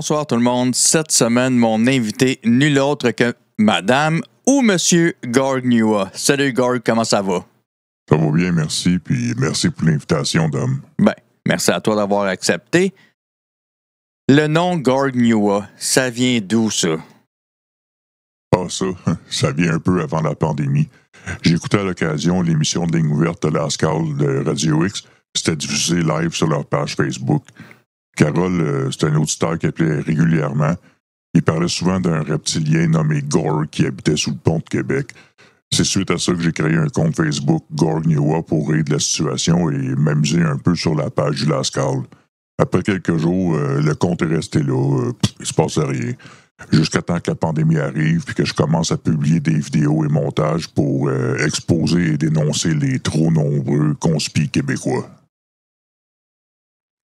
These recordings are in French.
Bonsoir tout le monde. Cette semaine, mon invité, nul autre que Madame ou Monsieur Gord Newa. Salut Gord, comment ça va? Ça va bien, merci, puis merci pour l'invitation, Dom. Ben, merci à toi d'avoir accepté. Le nom Gord Newa, ça vient d'où ça? Ah, ça vient un peu avant la pandémie. J'écoutais à l'occasion l'émission de Ligne ouverte de Last Call de Radio X. C'était diffusé live sur leur page Facebook. Carole, c'est un auditeur qui appelait régulièrement. Il parlait souvent d'un reptilien nommé Gord qui habitait sous le pont de Québec. C'est suite à ça que j'ai créé un compte Facebook Gord Newa pour rire de la situation et m'amuser un peu sur la page du Last Call. Après quelques jours, le compte est resté là. Il se passait rien. Jusqu'à temps que la pandémie arrive puis que je commence à publier des vidéos et montages pour exposer et dénoncer les trop nombreux conspis québécois.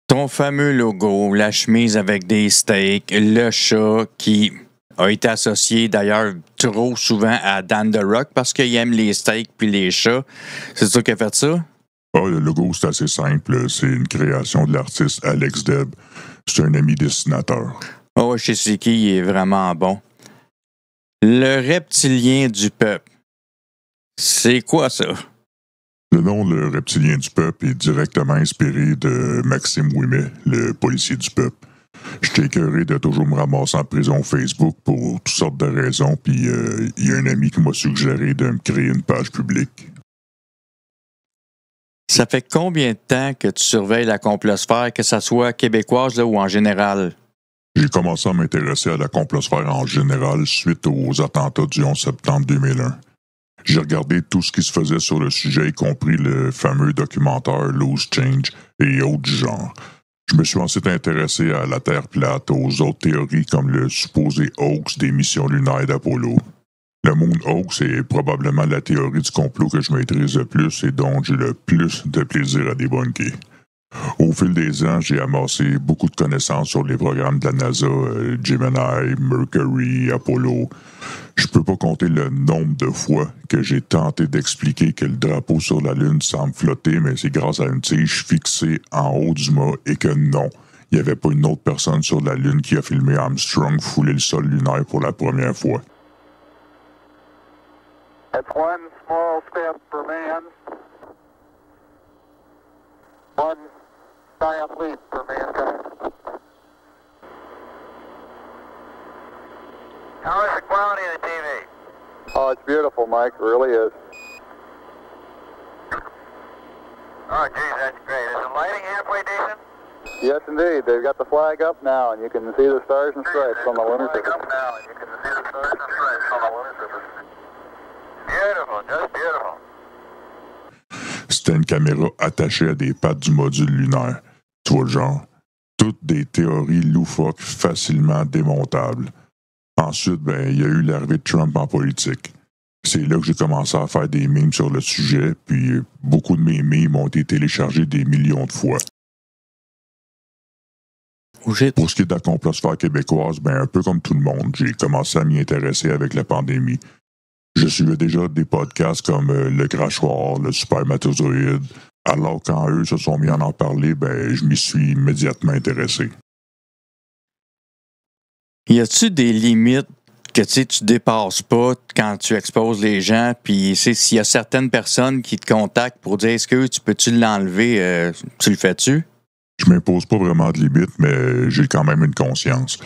Ton fameux logo, la chemise avec des steaks, le chat qui a été associé d'ailleurs trop souvent à Dan the Rock parce qu'il aime les steaks puis les chats. C'est ça qui a fait ça? Ah, le logo, c'est assez simple. C'est une création de l'artiste Alex Deb. C'est un ami dessinateur. Oh, je sais qui, il est vraiment bon. Le reptilien du peuple. C'est quoi ça? Le nom Le reptilien du peuple est directement inspiré de Maxime Ouimet, le policier du peuple. J'étais écœuré de toujours me ramasser en prison Facebook pour toutes sortes de raisons, puis il y a un ami qui m'a suggéré de me créer une page publique. Ça fait combien de temps que tu surveilles la complosphère, que ça soit québécoise là, ou en général? J'ai commencé à m'intéresser à la complosphère en général suite aux attentats du 11 septembre 2001. J'ai regardé tout ce qui se faisait sur le sujet, y compris le fameux documentaire Loose Change et autres du genre. Je me suis ensuite intéressé à la Terre plate, aux autres théories comme le supposé hoax des missions lunaires d'Apollo. Le Moon Hoax est probablement la théorie du complot que je maîtrise le plus et dont j'ai le plus de plaisir à débunker. Au fil des ans, j'ai amassé beaucoup de connaissances sur les programmes de la NASA, Gemini, Mercury, Apollo. Je peux pas compter le nombre de fois que j'ai tenté d'expliquer que le drapeau sur la Lune semble flotter, mais c'est grâce à une tige fixée en haut du mât et que non, il n'y avait pas une autre personne sur la Lune qui a filmé Armstrong fouler le sol lunaire pour la première fois. That's one small step for man, one giant leap for mankind. How is the quality of the TV? Oh, it's beautiful, Mike. It really is. Oh, geez, that's great. Is the lighting halfway decent? Yes, indeed. They've got the flag up now, and you can see the stars and stripes on the lunar surface. Up now, and you can see the stars and stripes on the lunar surface. Beautiful, just beautiful. C'était une caméra attachée à des pattes du module lunaire. Tu vois le genre? Toutes des théories loufoques facilement démontables. Ensuite, il y a eu l'arrivée de Trump en politique. C'est là que j'ai commencé à faire des memes sur le sujet, puis beaucoup de mes memes ont été téléchargés des millions de fois. Pour ce qui est de la complosphère québécoise, un peu comme tout le monde, j'ai commencé à m'y intéresser avec la pandémie. Je suivais déjà des podcasts comme Le Crachoir, Le Supermatozoïde. Alors quand eux se sont mis à en parler, je m'y suis immédiatement intéressé. Y a-tu des limites que tu dépasses pas quand tu exposes les gens? Puis s'il y a certaines personnes qui te contactent pour dire est-ce que tu peux-tu l'enlever, tu le fais-tu? Je m'impose pas vraiment de limites, mais j'ai quand même une conscience.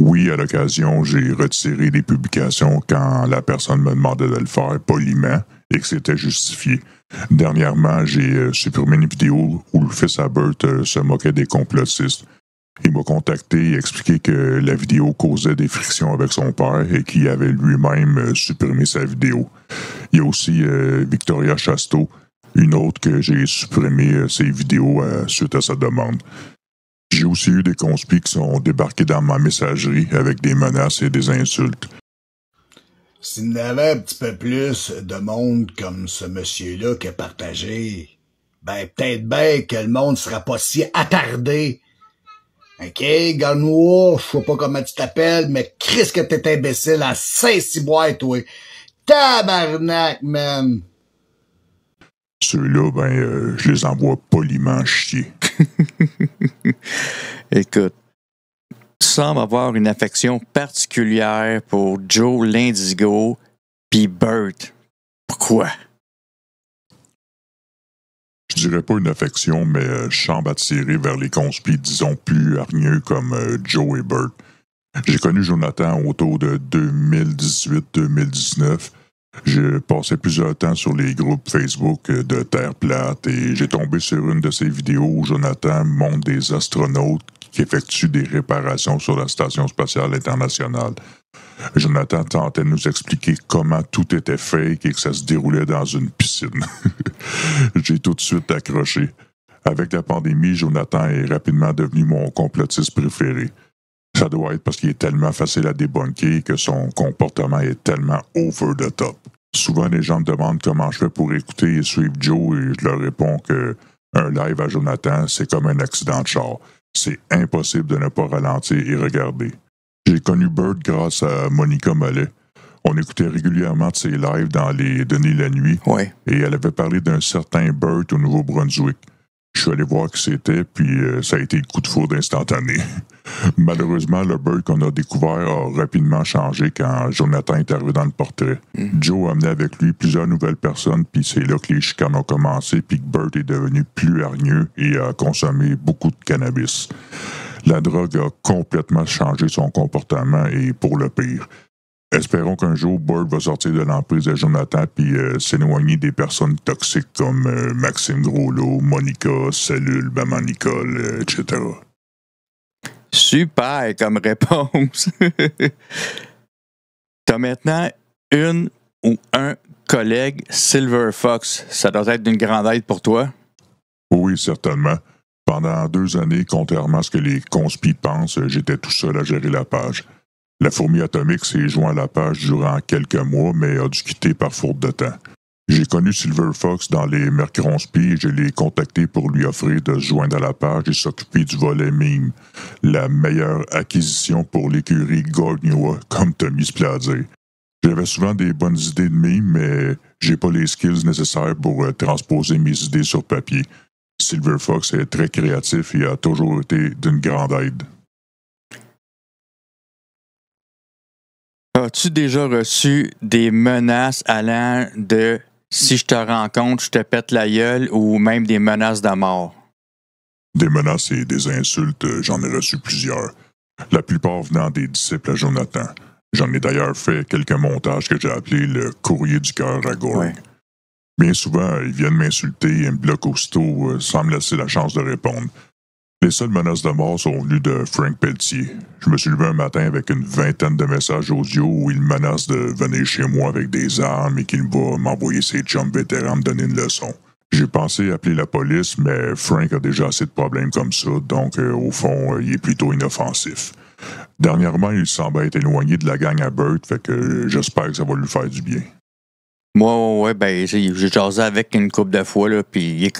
Oui, à l'occasion, j'ai retiré des publications quand la personne me demandait de le faire poliment et que c'était justifié. Dernièrement, j'ai supprimé une vidéo où le fils à Bert se moquait des complotistes. Il m'a contacté et expliqué que la vidéo causait des frictions avec son père et qu'il avait lui-même supprimé sa vidéo. Il y a aussi Victoria Chasteau, une autre que j'ai supprimé ses vidéos suite à sa demande. J'ai aussi eu des conspis qui sont débarqués dans ma messagerie avec des menaces et des insultes. S'il y en avait un petit peu plus de monde comme ce monsieur-là qui a partagé, peut-être bien que le monde ne sera pas si attardé. OK, Garnois, je sais pas comment tu t'appelles, mais Chris que t'es imbécile à Saint-Cyboire, toi. Tabarnak, man! Ceux-là, je les envoie poliment chier. Écoute, Tu sembles avoir une affection particulière pour Joe l'Indigo puis Bert. Pourquoi? Je dirais pas une affection, mais je semble attiré vers les conspires, disons, plus hargneux comme Joe et Bert. J'ai connu Jonathan autour de 2018-2019. J'ai passé plusieurs temps sur les groupes Facebook de Terre plate et j'ai tombé sur une de ces vidéos où Jonathan montre des astronautes qui effectuent des réparations sur la Station spatiale internationale. Jonathan tentait de nous expliquer comment tout était fake et que ça se déroulait dans une piscine. J'ai tout de suite accroché. Avec la pandémie, Jonathan est rapidement devenu mon complotiste préféré. Ça doit être parce qu'il est tellement facile à débunker que son comportement est tellement over the top. Souvent, les gens me demandent comment je fais pour écouter et suivre Joe et je leur réponds que un live à Jonathan, c'est comme un accident de char. C'est impossible de ne pas ralentir et regarder. J'ai connu Bert grâce à Monica Mollet. On écoutait régulièrement de ses lives dans les Denis la nuit. Ouais. Et elle avait parlé d'un certain Bert au Nouveau-Brunswick. Je suis allé voir qui c'était, puis ça a été le coup de foudre instantané. Malheureusement, le Bert qu'on a découvert a rapidement changé quand Jonathan est arrivé dans le portrait. Joe a amené avec lui plusieurs nouvelles personnes, puis c'est là que les chicanes ont commencé, puis que Bert est devenu plus hargneux et a consommé beaucoup de cannabis. La drogue a complètement changé son comportement et pour le pire. Espérons qu'un jour, Bert va sortir de l'emprise de Jonathan puis s'éloigner des personnes toxiques comme Maxime Groslot, Monica, Cellule, Maman Nicole, etc. Super comme réponse. T'as maintenant une ou un collègue Silver Fox. Ça doit être d'une grande aide pour toi? Oui, certainement. Pendant 2 années, contrairement à ce que les conspis pensent, j'étais tout seul à gérer la page. La fourmi atomique s'est joint à la page durant quelques mois, mais a dû quitter par faute de temps. J'ai connu Silver Fox dans les Mercronspi et je l'ai contacté pour lui offrir de se joindre à la page et s'occuper du volet meme. La meilleure acquisition pour l'écurie Gordnewa, comme Tommy se plaît à dire. J'avais souvent des bonnes idées de meme, mais j'ai pas les skills nécessaires pour transposer mes idées sur papier. Silver Fox est très créatif et a toujours été d'une grande aide. As-tu déjà reçu des menaces allant de « si je te rencontre, je te pète la gueule » ou même des menaces de mort? Des menaces et des insultes, j'en ai reçu plusieurs. La plupart venant des disciples à Jonathan. J'en ai d'ailleurs fait quelques montages que j'ai appelés le courrier du cœur à Gorg. Ouais. Bien souvent, ils viennent m'insulter et me bloquent aussitôt sans me laisser la chance de répondre. Les seules menaces de mort sont venues de Frank Pelletier. Je me suis levé un matin avec une 20aine de messages audio où il menace de venir chez moi avec des armes et qu'il va m'envoyer ses chums vétérans me donner une leçon. J'ai pensé appeler la police, mais Frank a déjà assez de problèmes comme ça, donc au fond, il est plutôt inoffensif. Dernièrement, il semble être éloigné de la gang à Bert, fait que j'espère que ça va lui faire du bien. Moi, ouais, ben, j'ai jasé avec une couple de fois, là, puis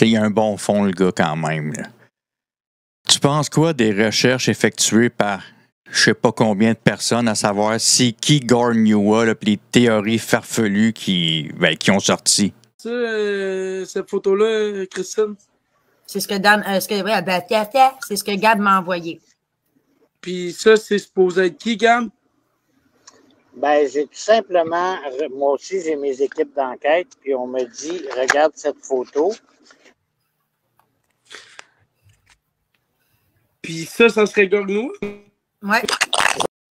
il a un bon fond, le gars, quand même, là. Tu penses quoi des recherches effectuées par je sais pas combien de personnes à savoir c'est qui Gordnewa, là, puis les théories farfelues qui ont sorti? Cette photo-là, Christine? C'est ce que c'est ce que Gab m'a envoyé. Puis ça, c'est supposé être qui, Gab? Ben, j'ai tout simplement, moi aussi, j'ai mes équipes d'enquête, puis on me dit, regarde cette photo. Puis ça serait Gordnewa? Ouais.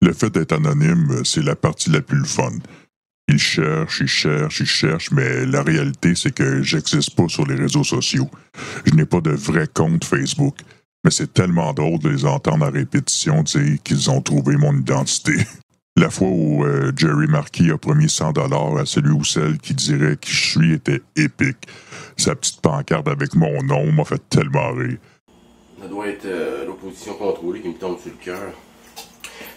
Le fait d'être anonyme, c'est la partie la plus fun. Il cherche, mais la réalité, c'est que j'existe pas sur les réseaux sociaux. Je n'ai pas de vrai compte Facebook. Mais c'est tellement drôle de les entendre à répétition dire qu'ils ont trouvé mon identité. La fois où Jerry Marquis a promis 100$ à celui ou celle qui dirait qui je suis était épique. Sa petite pancarte avec mon nom m'a fait tellement rire. Ça doit être l'opposition contrôlée qui me tombe sur le cœur.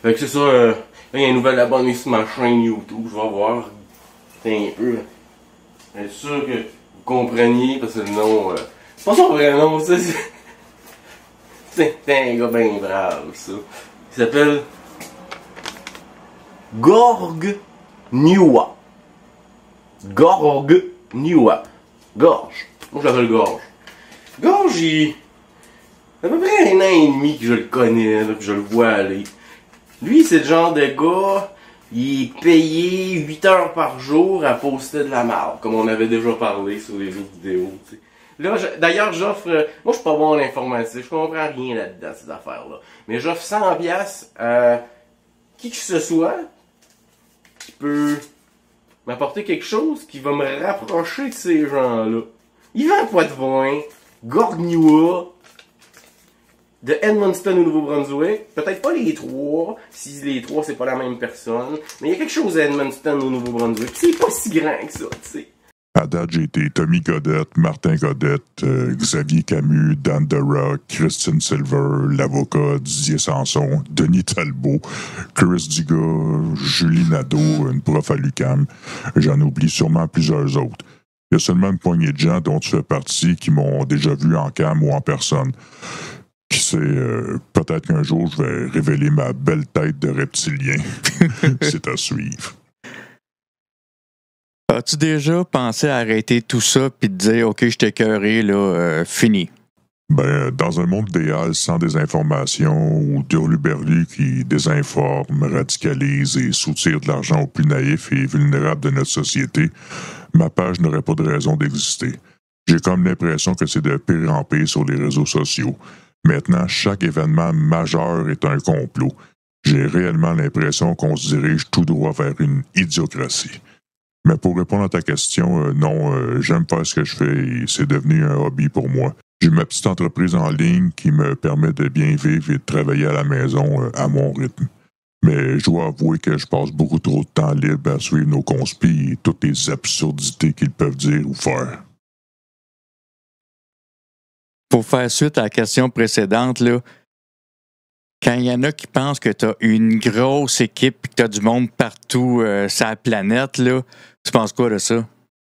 Fait que c'est ça, là, il y a un nouvel abonné sur ma chaîne YouTube, je vais voir. C'est un peu. Être sûr que vous compreniez, parce que le nom. C'est pas son vrai nom, ça. C'est un gars bien brave, ça. Il s'appelle. Gordnewa. Gorge. Moi je l'appelle Gorge. Gorge, à peu près 1 an et demi que je le connais, là, que je le vois aller. Lui, c'est le genre de gars, il est payé 8 heures par jour à poster de la merde, comme on avait déjà parlé sur les autres vidéos, tu sais. Là, d'ailleurs, j'offre... moi, je suis pas bon en informatique, je comprends rien là-dedans, ces affaires-là. Mais j'offre 100$ à qui que ce soit qui peut m'apporter quelque chose qui va me rapprocher de ces gens-là. Yvan Poitevin, Gorgnua, de Edmundston au Nouveau-Brunswick, peut-être pas les 3, si les 3 c'est pas la même personne, mais il y a quelque chose à Edmundston au Nouveau-Brunswick, c'est pas si grand que ça, tu sais. À date, j'ai été Tommy Godette, Martin Godette, Xavier Camus, Dan DeRock, Christine Silver, l'avocat Didier Sanson, Denis Talbot, Chris Dugas, Julie Nadeau, une prof à l'UQAM. J'en oublie sûrement plusieurs autres. Il y a seulement une poignée de gens dont tu fais partie qui m'ont déjà vu en cam ou en personne. Qui sait, peut-être qu'un jour, je vais révéler ma belle tête de reptilien. C'est à suivre. As-tu déjà pensé à arrêter tout ça puis te dire, OK, je t'ai écœuré, là, fini? Ben, dans un monde idéal sans désinformation ou d'hurluberlus qui désinforment, radicalisent et soutirent de l'argent aux plus naïfs et vulnérables de notre société, ma page n'aurait pas de raison d'exister. J'ai comme l'impression que c'est de pire en pire sur les réseaux sociaux. Maintenant, chaque événement majeur est un complot. J'ai réellement l'impression qu'on se dirige tout droit vers une idiocratie. Mais pour répondre à ta question, non, j'aime faire ce que je fais et c'est devenu un hobby pour moi. J'ai ma petite entreprise en ligne qui me permet de bien vivre et de travailler à la maison à mon rythme. Mais je dois avouer que je passe beaucoup trop de temps libre à suivre nos conspis et toutes les absurdités qu'ils peuvent dire ou faire. Pour faire suite à la question précédente, là, quand il y en a qui pensent que tu as une grosse équipe et que tu as du monde partout sur la planète, là, tu penses quoi de ça?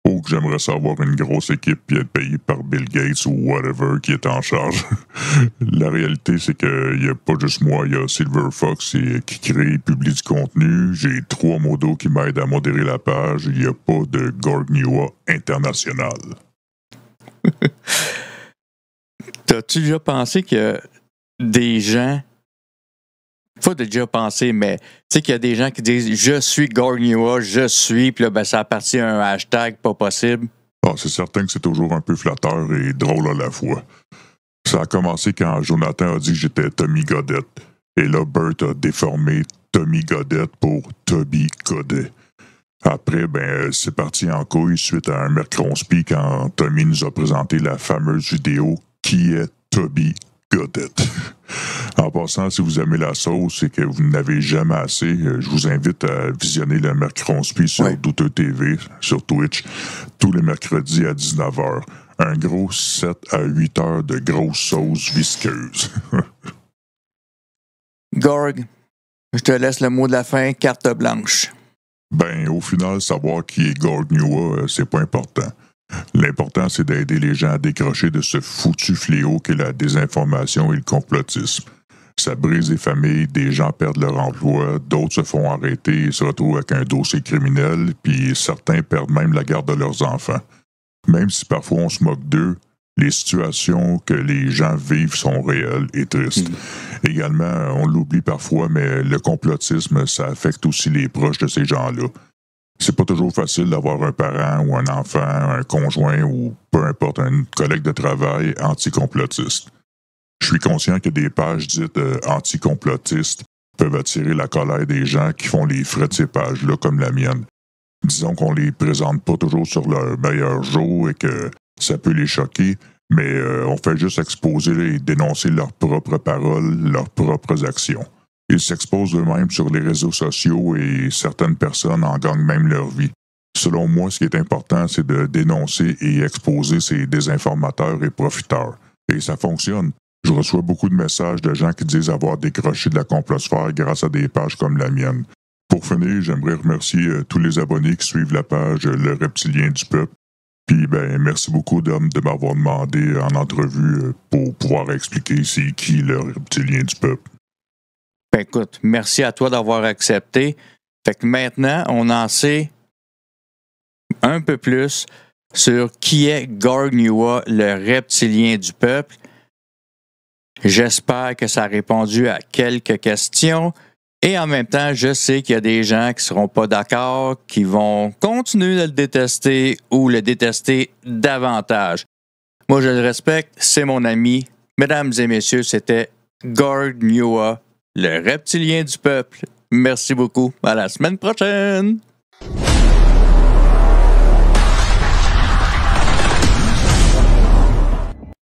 Oh, que j'aimerais savoir une grosse équipe et être payé par Bill Gates ou whatever qui est en charge. La réalité, c'est qu'il n'y a pas juste moi, il y a Silver Fox qui crée et publie du contenu. J'ai 3 modos qui m'aident à modérer la page. Il n'y a pas de Gorgnua international. T'as-tu déjà pensé qu'il y a des gens... Pas de déjà penser, mais tu sais qu'il y a des gens qui disent « Je suis Gorgnua, je suis », puis là, ben, ça appartient à un hashtag pas possible. Ah, c'est certain que c'est toujours un peu flatteur et drôle à la fois. Ça a commencé quand Jonathan a dit que j'étais Tommy Godette. Et là, Bert a déformé Tommy Godette pour Toby Godet. Après, ben, c'est parti en couille suite à un mercronspi quand Tommy nous a présenté la fameuse vidéo « Qui est Toby Godette ?» En passant, si vous aimez la sauce et que vous n'avez jamais assez, je vous invite à visionner le Mercronspi sur Douteux TV, sur Twitch, tous les mercredis à 19h. Un gros 7 à 8 heures de grosse sauce visqueuse. Gorg, je te laisse le mot de la fin, carte blanche. Ben, au final, savoir qui est Gorgnua, c'est pas important. L'important, c'est d'aider les gens à décrocher de ce foutu fléau qu'est la désinformation et le complotisme. Ça brise les familles, des gens perdent leur emploi, d'autres se font arrêter et se retrouvent avec un dossier criminel, puis certains perdent même la garde de leurs enfants. Même si parfois on se moque d'eux, les situations que les gens vivent sont réelles et tristes. Également, on l'oublie parfois, mais le complotisme, ça affecte aussi les proches de ces gens-là. C'est pas toujours facile d'avoir un parent ou un enfant, un conjoint ou peu importe, un collègue de travail anti-complotiste. Je suis conscient que des pages dites anti-complotistes peuvent attirer la colère des gens qui font les frais de ces pages-là comme la mienne. Disons qu'on les présente pas toujours sur leur meilleur jour et que ça peut les choquer, mais on fait juste exposer et dénoncer leurs propres paroles, leurs propres actions. Ils s'exposent eux-mêmes sur les réseaux sociaux et certaines personnes en gagnent même leur vie. Selon moi, ce qui est important, c'est de dénoncer et exposer ces désinformateurs et profiteurs. Et ça fonctionne. Je reçois beaucoup de messages de gens qui disent avoir décroché de la complosphère grâce à des pages comme la mienne. Pour finir, j'aimerais remercier tous les abonnés qui suivent la page Le Reptilien du Peuple. Puis, ben, merci beaucoup, Dom, de m'avoir demandé en entrevue pour pouvoir expliquer c'est qui le Reptilien du Peuple. Ben, écoute, merci à toi d'avoir accepté. Fait que maintenant, on en sait un peu plus sur qui est Gorgnua, le Reptilien du Peuple. J'espère que ça a répondu à quelques questions. Et en même temps, je sais qu'il y a des gens qui ne seront pas d'accord, qui vont continuer de le détester ou le détester davantage. Moi, je le respecte, c'est mon ami. Mesdames et messieurs, c'était Gord Newa, le reptilien du peuple. Merci beaucoup. À la semaine prochaine!